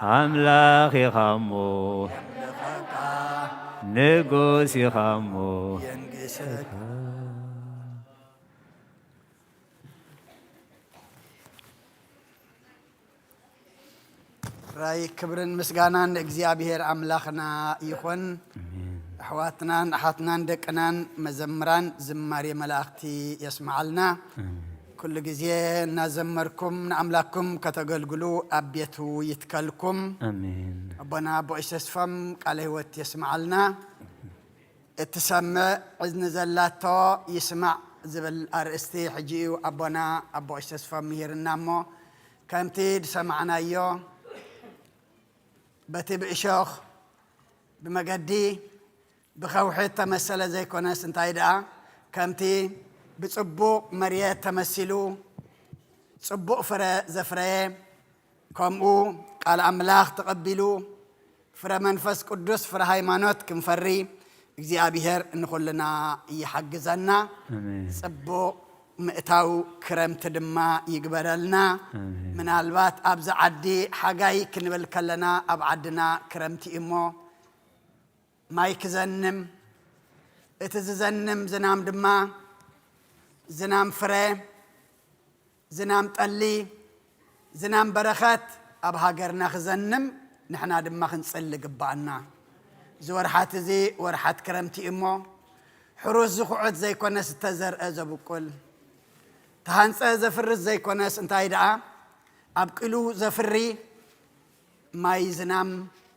አምላክ ይኻሞ ንጉስ ይኻሞ راي كبرن مسغانان እግዚአብሔር አምላኽና ይኹን أحواتنا أحاتنا دكنا مزمران زمار ملاختي يسمعلنا كل جزية نزمركم نعملكم كتقلقلوا أبيتو يتكلكم آمين أبنا أبو إسفم عليه وقت يسمعلنا التسمع إذن زلاته يسمع زبل أرستي حجيو أبنا أبو إسفم يرنامو كمتيد سمعنا يو بتبع شيخ بمجدي بخوحيت تمثل زي كوناس انتايدا كمتي بصبو مريات تمثلو صبو فرا زفرا كمو قال أملاخ تقبلو فرا منفس قدس فرا هايمانوت كنفري እግዚአብሔር እንخلنا يحجزنا صبو مئتاو كرمت دما يقبلنا من البات أبز عدي حاجاي كنبل كلنا أبعدنا كرمتي إمو مايك زنم اتزنم زنام دما زنام فري زنام تقلي زنام برخات أبها قرنا خزنم نحنا دما خنصل قبعنا زورحات زي ورحات كرمتي إمو حروز زخوعت زي كوناس تزر أزبو كل تهانس زفر زي كوناس انتاي دعا أبقلو زفري ماي زنام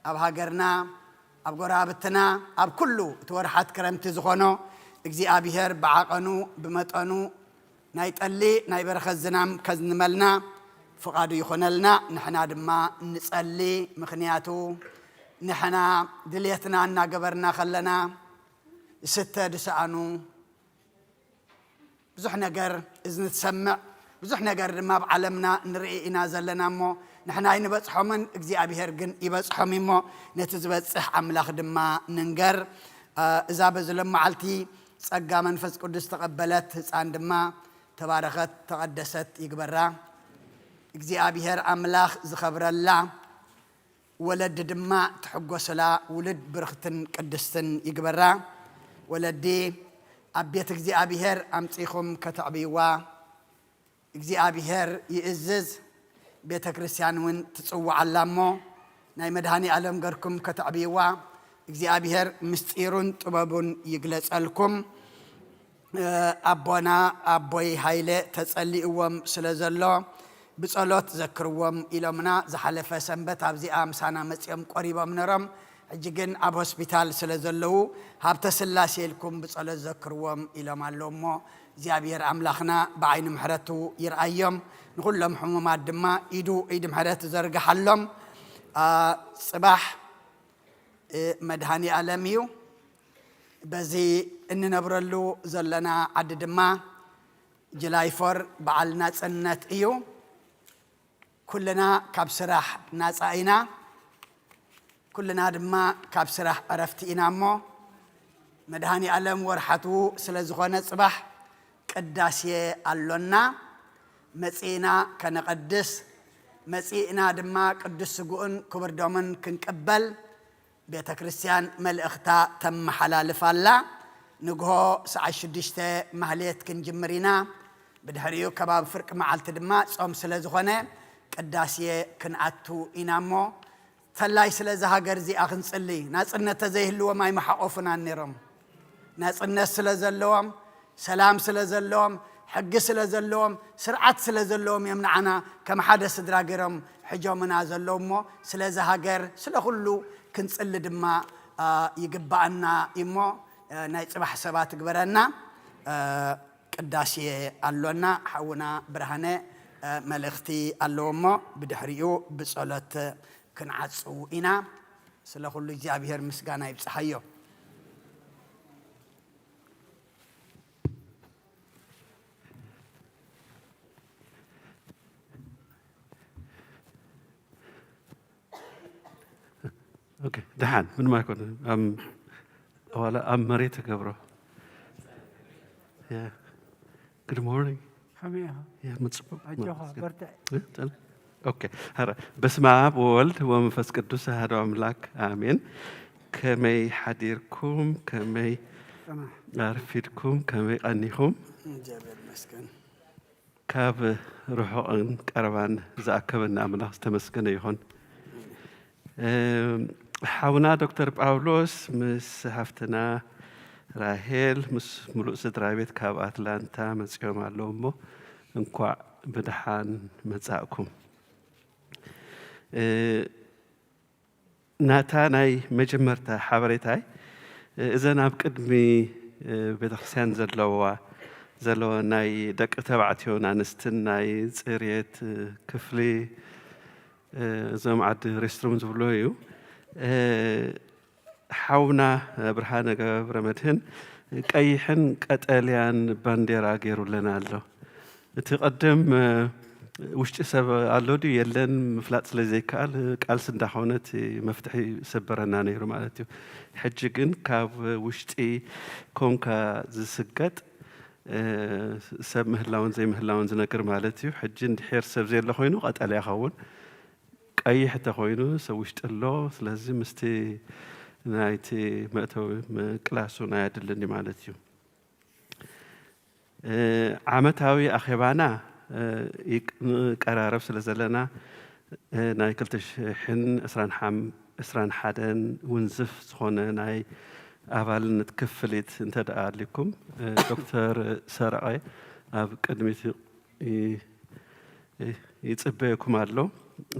أبها قرنا أب قرابتنا أب كله تورحات كرمت زخونو እግዚአብሔር بعقنو بمتقنو نايتقلي نايبرخ الزنام كزنملنا فقادو يخونلنا نحنا دما نصلي مخنياتو نحنا دليتنا أننا قبرنا خلنا ستة دسانو بزح نقر إذن تسمع بزح نقر ما بعلمنا نرئي إنازل لنا مو نحنا ينبصحمن እግዚአብሔር ግን ይበጽሐሚሞ ነትዝበጽሕ አምላኽ ድማ ንንገር እዛ በዝለማዓልቲ ጸጋ መንፈስ ቅዱስ ተቀበለት ህፃን ድማ ተባረኸት ተቀደሰት ይግበራ እግዚአብሔር አምላኽ ዝኸብረላ ወለድ ድማ ትሕጎስላ ውልድ ብርኽትን ቅድስትን ይግበራ ወለዲ አቤት እግዚአብሔር አምጺኹም ከተዕቢዋ እግዚአብሔር ይእዝዝ بيت كريستيان وين تصوع علامو ناي مدهاني علم غركم كتعبيوا እግዚአብሔር ምስጢሩን ጥበቡን ይግለጽልኩም አቦና አቦይ ኃይለ ተጸልይዎም ስለዘሎ ብጸሎት ዘክርዎም ኢሎምና ዘሐለፈ ሰንበት ኣብዚ አምሳና መጽየም ቆሪቦም ነሮም እጅግን ኣብ ሆስፒታል ስለዘለው ሀብተ ስላሴ ልኩም ብጸሎት ዘክርዎም ኢሎም አለሞ እግዚአብሔር አምላኽና በዓይኑ ምሕረቱ ይርአዮም نقولهم حمومات دما يدو إيد محرات زرق حلهم صباح مدهاني عالميو بزي إننا برلو زلنا عد دما جلاي فور بعلنا سنة إيو كلنا كابسراح ناس عينا كلنا دما كابسراح عرفتينا مو مدهاني عالم ورحتو سلزغونة صباح قداسية اللونا مصينا كنقدس مصينا دما قدس سجون كبر دومن كنقبل بيت كريستيان ملእኽታ تم حلالف الله نغو ساعه 6 مهليت كنجمرينا بدحريو كباب فرق معلت دما صوم سلازخونه قداسيه كنعتو إنامو فلاي سلازا هاجر زي اخنصلي ناصنت زيهلو ماي محقوفنا نيرم ناصنت سلازلوم سلام سلازلوم حق سلازلوم سرعت سلازلوم يمنعنا كما حدث دراغرم حجومنا زلومو سلازا هاجر سلخلو كنصل دما يقبعنا إمو ناي صباح سبات قبرنا قداسي اللونا حونا برهانه ملختي اللومو بدحريو بصلات كنعصو إنا سلخلو እግዚአብሔር ምስጋና ይብጽሐዮ Okay, دحان من ما يكون ولا مريت قبره. Yeah. Good morning. حميها. Yeah, متصبح. أجوها برتع. اوكي هرا بسم الله وولد ومنفس قدوس أحد أملاك آمين كمي حديركم كمي عرفيركم كمي أنيكم جابر مسكن كاب روحون كربان زاكبنا أملاك تمسكن يهون حاونا دكتور باولوس مس هفتنا راهيل مس ملوء سدرايبت كاب أتلانتا مسيوم علومو انكوا بدحان مزاكم ناتا ناي مجمرتا حبريتاي إذا نابقدمي بتخسان زلوا ناي دق تبعتيون أنستن ناي صيريت كفلي زم عد ريستروم زبلويو حاونا برهانة برمتهن كأيحن قتاليان بانديرا غيرو لنا له تقدم وشت سب علودي يلن مفلات لزي قال سندحونت مفتحي سبرنا نيرو معناتيو حجكن كاب وشتي كونكا زسقط سب مهلاون زي مهلاون زنكر معناتيو حجن دحير سب زي الله خوينو قتاليا خون اي حتى خوينو سوشت الله لازم مستي نايتي ماتو كلاسو نايدلني معناتيو عامتاوي اخيبانا قرارب سلازلنا ناي كلتش حن اسران حدن ونزف زخونه ناي ابال نتكفلت انت دالكم دكتور سرعي اب قدمت يصبيكم الله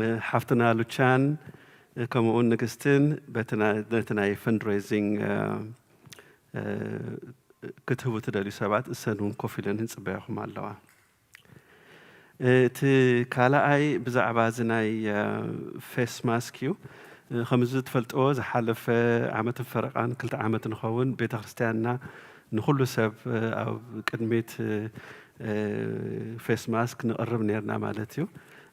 حفتنا لوچان كمون نغستن بتنا فندريزنج كتبوا تدالي سبات السنون كوفيلن نصبيكم الله ت كالاي بزعبا زناي فيس ماسكيو خمس تفلطو زحلف عامه فرقان كلتا عامه نخون بيت كريستياننا نخلو سب او قدميت فيس ماسك نقرب نيرنا مالتيو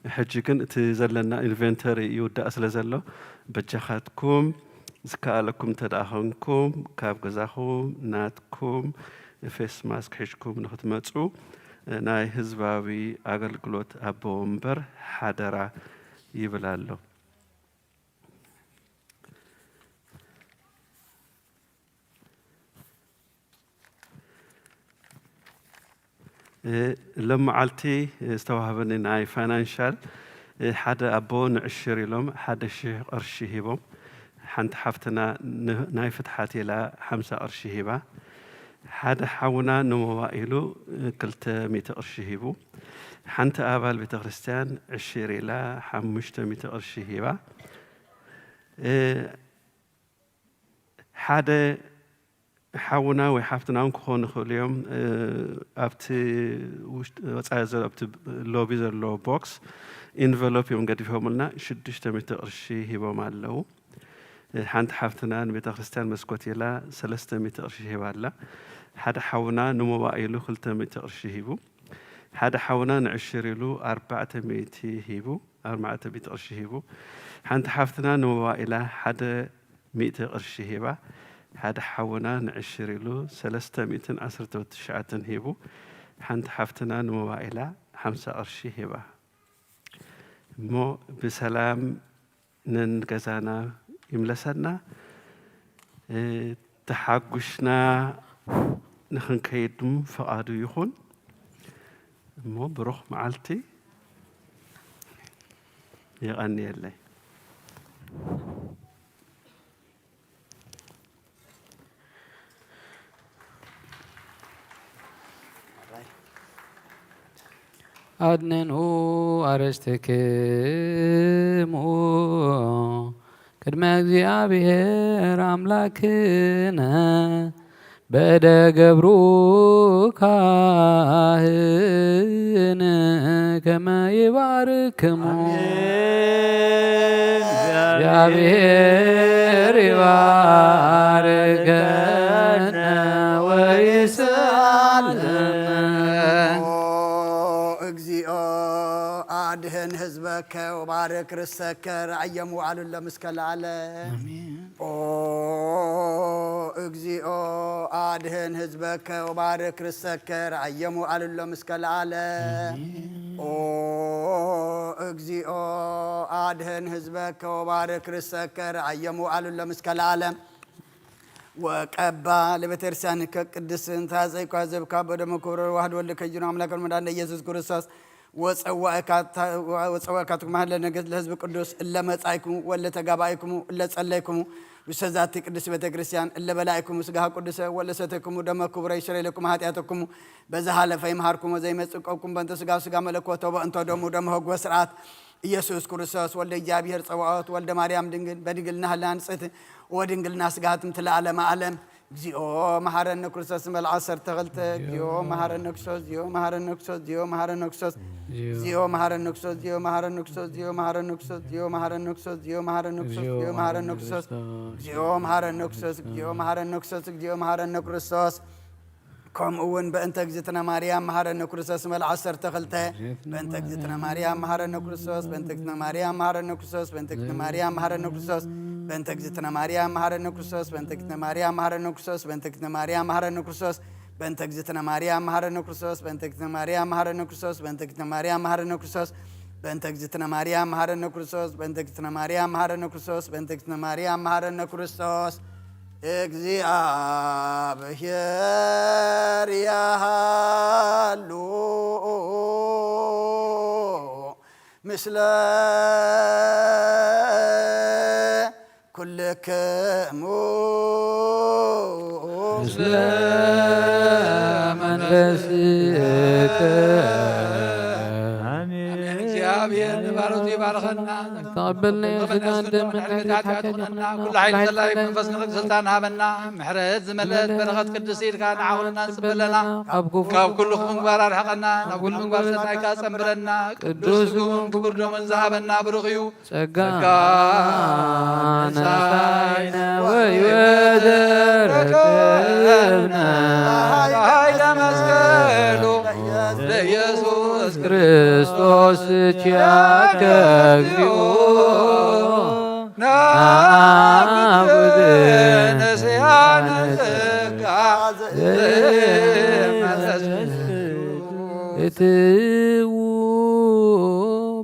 حجكن تزلنا انفنتوري يودا اسلازلو بجخاتكم زكالكم تداخنكم كاب غزاخوم ناتكم فيس ماسك حشكم نختمصو ناي حزباوي አገልግሎት አቦምበር ሐደራ ይብላሉ لما علتي استوهبني ناي فاينانشال حدا أبون عشر لهم حدا شيء قرشي هبهم حنت حفتنا ناي فتحاتي لا 5 قرشي هبه حدا حاونا نموائلو كلت 100 قرش هيبو حنت آبال بيت كريستيان 20 إلى 500 قرش هيبا حدا حاونا وحفتنا نكون خليهم أبتي وصايزل أبتي لوبي زلو بوكس انفلوب يوم قد فيهم لنا 600 قرش هيبا مالو حنت حفتنا بيت كريستيان مسكوتي لا 300 قرش هيبا لا حدا حاونا نموائلو 300 قرش هيبو حدا حاونا نعشريلو 400 هيبو 400 قرش هيبو حنت حفتنا نموائلا حدا 100 قرش هيبا حدا حاونا نعشريلو 319 هيبو حنت حفتنا نموائلا 5 قرش هيبا مو بسلام ننقزانا يملسنا تحاقشنا نخن كيدم فقادو يخون مو بروح معلتي يغني اللي أدننو أرشتكمو كدما እግዚአብሔር አምላክነ በደገብሩ ካህን ከመ ይባርክሙ እግዚአብሔር ይባርከነ ወይስአልነ እግዚኦ አድህን ህዝበከ ወባርክ ርሰከ ረአየሙ አሉን ለመስከላለ እግዚኦ አድህን ህዝበከ ወባርክ ርሰከ ረአየሙ አልሎ እስከ ለዓለም ኦ እግዚኦ አድህን ህዝበከ ወባርክ ርሰከ ረአየሙ አልሎ እስከ ለዓለም ወቀባ ለቤተክርስቲያንከ ቅድስት ታዘይኳ ዘብካ በደሙ ክብረ ዋህድ ወልድ ከጅኑ አምላክ መድኃኒነ ኢየሱስ ክርስቶስ ወጸዋእካትኩም ሀለ ነገሥት ለህዝብ ቅዱስ እለ መጻእክሙ ወለ ተጋባእክሙ እለ ጸለይክሙ ውስተ ዛቲ ቅድስት ቤተ ክርስቲያን እለ በላዕክሙ ሥጋሃ ቅዱሰ ወለ ሰተይክሙ ደመ ክቡረ ይስረይ ለክሙ ኃጢአተክሙ በዘሃለፈ ይምሃርክሙ ወዘይመጽእክሙ በእንተ ሥጋው ሥጋ መለኮቶ በእንተ ደሙ ደመ ሕግ ወሥርዓት ኢየሱስ ክርስቶስ ወልደ እግዚአብሔር ጸባኦት ወልደ ማርያም ድንግል በድንግልና ህላን ጽት ወድንግልና ሥጋትም ትለዓለመ ዓለም እግዚኦ መሐረነ ክርስቶስ መልዓ 12 እግዚኦ መሐረነ ክርስቶስ እግዚኦ መሐረነ ክርስቶስ እግዚኦ መሐረነ ክርስቶስ እግዚኦ መሐረነ ክርስቶስ እግዚኦ መሐረነ ክርስቶስ እግዚኦ መሐረነ ክርስቶስ እግዚኦ መሐረነ ክርስቶስ እግዚኦ መሐረነ ክርስቶስ እግዚኦ መሐረነ ክርስቶስ እግዚኦ መሐረነ ክርስቶስ እግዚኦ መሐረነ ክርስቶስ እግዚኦ መሐረነ ክርስቶስ ከምኡውን በእንተ እግዝእትነ ማርያም መሐረነ ክርስቶስ መልዓ 12 በእንተ እግዝእትነ ማርያም መሐረነ ክርስቶስ በእንተ እግዝእትነ ማርያም መሐረነ ክርስቶስ በእንተ እግዝእትነ ማርያም መሐረነ ክርስቶስ በእንተ እግዝእትነ ማርያም መሐረነ ክርስቶስ በእንተ እግዝእትነ ማርያም መሐረነ ክርስቶስ በእንተ እግዝእትነ ማርያም መሐረነ ክርስቶስ በእንተ እግዝእትነ ማርያም መሐረነ ክርስቶስ በእንተ እግዝእትነ ማርያም መሐረነ ክርስቶስ በእንተ እግዝእትነ ማርያም መሐረነ ክርስቶስ በእንተ እግዝእትነ ማርያም መሐረነ ክርስቶስ በእንተ እግዝእትነ ማርያም መሐረነ ክርስቶስ በእንተ እግዝእትነ ማርያም መሐረነ ክርስቶስ እግዚአብሔር ያሃሉ ምስለ ኩልክሙ ምስለ መንፈስከ እግዚአብሔር ባሮት ይባርከና ተቀበልና የስጋን ደም ኃጢአትኩንና ኩሉ ኃይል ዘላይ መንፈስ ንርቅ ስልጣን ሃበና ምሕረት ዝመለት በረኸት ቅዱስ ኢልካ ንዓኹልና ንጽበለና ካብ ኩሉ ምግባር ኣርሕቐና ናብ ኩሉ ምግባር ሰናይካ ጸንብረና ቅዱስ ስጉን ክቡር ደሙን ዝሃበና ብሩኽ እዩ ጸጋ ነሳይነ ወሕይወት ረከብና ኃይለ መስቀሉ ለኢየሱስ ክርስቶስ ችያከ እግዚኦ ናብድነ ነስያነ ጸጋ እትዉ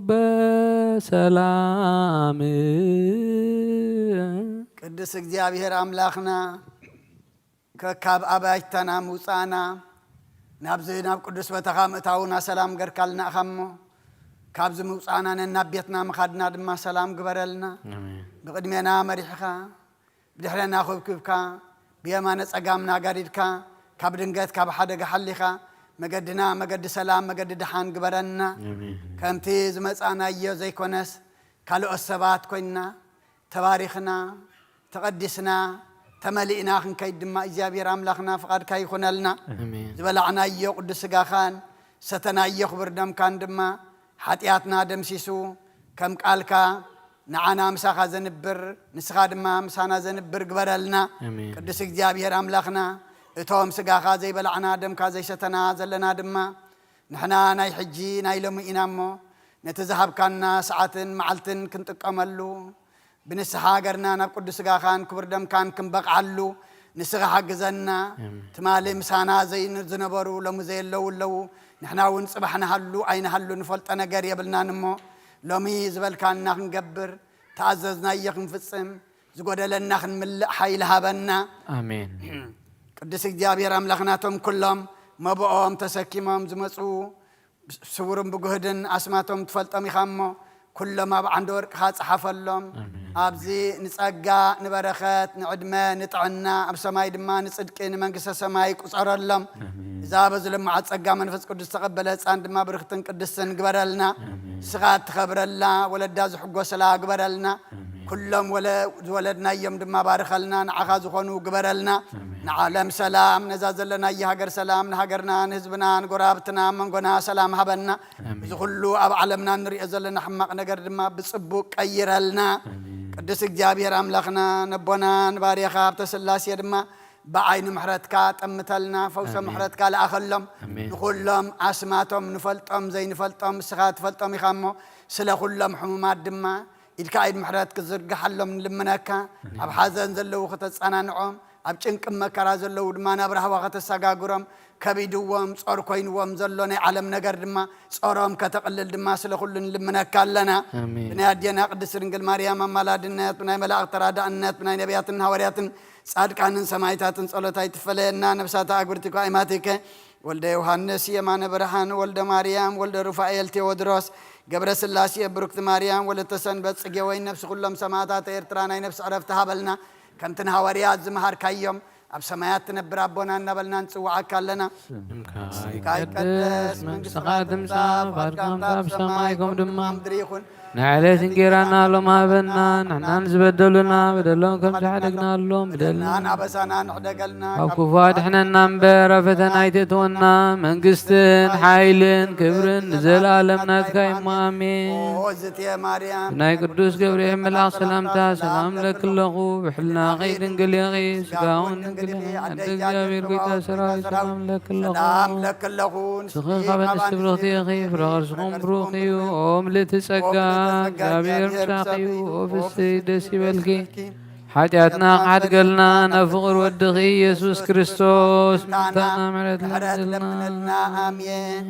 በሰላም ቅዱስ እግዚአብሔር አምላኽና ከካብ ኣባይተና ሙፃና ናብዚ ናብ ቅዱስ በተኻ ምእታውና ሰላም ገርካልና እኸሞ ካብዚ ምውፃና ነናብ ቤትና ምኻድና ድማ ሰላም ግበረልና ብቅድሜና መሪሕኻ ብድሕረና ኽብክብካ ብየማነ ጸጋምና ጋዲድካ ካብ ድንገት ካብ ሓደጋ ሓሊኻ መገድና መገዲ ሰላም መገዲ ድሓን ግበረልና ከምቲ ዝመፃናዮ ዘይኮነስ ካልኦት ሰባት ኮይንና ተባሪኽና ተቐዲስና ተመሊእና ክንከይድ ድማ እግዚአብሔር ኣምላኽና ፍቓድካ ይኹነልና ዝበላዕናዮ ቅዱስ ሥጋኻን ሰተናዮ ክቡር ደምካን ድማ ሓጢአትና ደምሲሱ ከም ቃልካ ንዓና ምሳኻ ዘንብር ንስኻ ድማ ምሳና ዘንብር ግበረልና ቅዱስ እግዚአብሔር ኣምላኽና እቶም ሥጋኻ ዘይበላዕና ደምካ ዘይሰተና ዘለና ድማ ንሕና ናይ ሕጂ ናይ ሎሚ ኢና እሞ ነቲ ዝሃብካና ሰዓትን መዓልትን ክንጥቀመሉ ብንስሓ ገርና ናብ ቅዱስ ሥጋኻን ክቡር ደምካን ክንበቕዓሉ ንስኻ ሓግዘና ትማሊ ምሳና ዝነበሩ ሎሚ ዘየለዉ ኣለዉ ንሕና እውን ጽባሕናሃሉ ኣይናሃሉ ንፈልጦ ነገር የብልናን እሞ ሎሚ ዝበልካና ክንገብር ተኣዘዝናዮ ክንፍጽም ዝጐደለና ክንምልእ ሓይሊ ሃበና አሜን። ቅዱስ እግዚአብሔር ኣምላኽናቶም ኩሎም መብኦም ተሰኪሞም ዝመፁ ስውርን ብጉህድን ኣስማቶም ትፈልጦም ኢኻ እሞ ኩሎም ኣብ ዓንዲ ወርቅኻ ጽሓፈሎም ኣብዚ ንጸጋ ንበረኸት ንዕድመ ንጥዕና ኣብ ሰማይ ድማ ንጽድቂ ንመንግሥተ ሰማይ ቁጸረሎም እዛ በዝለማዓት ጸጋ መንፈስ ቅዱስ ተቐበለ ህፃን ድማ ብርክትን ቅድስትን ግበረልና ስኻ ትኸብረላ ወለዳ ዝሕጐሰላ ግበረልና ኩሎም ዝወለድናዮም ድማ ባርኸልና ንዓኻ ዝኾኑ ግበረልና ንዓለም ሰላም ነዛ ዘለናዮ ሃገር ሰላም ንሃገርና ንህዝብና ንጎራብትና መንጎና ሰላም ሃበና እዚ ኩሉ ኣብ ዓለምና ንሪኦ ዘለና ሕማቕ ነገር ድማ ብጽቡቕ ቀይረልና ቅዱስ እግዚአብሔር ኣምላኽና ነቦና ንባርያኻ ሃብተ ሥላሴ ድማ بعين محرتك تمثلنا فوس محرتك لأخلهم نقولهم أسماتهم نفلتهم زي نفلتهم سخات فلتهم يخمو سلا كلهم حمومات دما الكايد محرتك زرق حلهم لمناك أب حزن زلوا خطت أنا نعم ጭንቅ መከራ ዘለው ድማ ናብ ረሃባ ከተሰጋግሮም ከቢድዎም ጾር ኮይንዎም ዘሎ ናይ ዓለም ነገር ድማ ጾሮም ከተቀልል ድማ ስለ ኩሉን ልምነካ ኣለና ብናይ ኣዴና ቅድስት ድንግል ማርያም ኣማላድነት ብናይ መላእክት ተራዳእነት ብናይ ነቢያትን ሐዋርያትን ጻድቃንን ሰማዕታትን ጸሎት ኣይትፈለየና ነፍሳታ አግብርቲ ቋይማቲከ ወልደ ዮሐንስ የማነ ብርሃን ወልደ ማርያም ወልደ ሩፋኤል ቴዎድሮስ ገብረ ስላሴ ብሩክት ማርያም ወለተ ሰንበት ጽጌ ወይ ነፍስ ኩሎም ሰማዕታት ኤርትራ ናይ ነፍስ ዕረፍቲ ሃበልና ከምትን ሐዋርያት ዝመሃርካዮም ኣብ ሰማያት ትነብር ኣቦና እናበልና ንጽዋዓካ ኣለና ስምካይ ቀደስ መንግሥትኻ ትምጻእ ፈቃድካ ብሰማይ ከም ድማ ምድሪ ይኹን ንዕለት እንጀራና ሎም ሃበና ንሕና ዝበደሉና በደሎም ከም ዝሓደግናሎም በደልና ኣበሳና ንሕደገልና ካብ ክፉ ኣድሕነና እምበር ኣብ ፈተና ኣይተእትወና መንግስትን ሓይልን ክብርን ንዘለኣለም ናትካ እሞ ኣሜን እዝትየ ማርያም ናይ ቅዱስ ገብርኤል መልኣክ ሰላምታ ሰላም ለክለኹ ብሕልናኺ ድንግል ኢኺ ስጋውን ድንግል ኣደ እግዚአብሔር ጐይታ ሰራዊት ሰላም ለክለኹ ንስኺ ካብ ኣንስቲ ብርኽቲ ኢኺ ፍረ ኸርስኹም ብሩኽ እዩ ኦ ምልእቲ ጸጋ እግዚአብሔር ምሳኺ እዩ ኦ ፍስሕቲ ደስ ይበልኪ ሓጢአትና ሓድገልና ናብ ፍቕር ወድኺ ኢየሱስ ክርስቶስ ምታና ምሕረት ለምንልና አሜን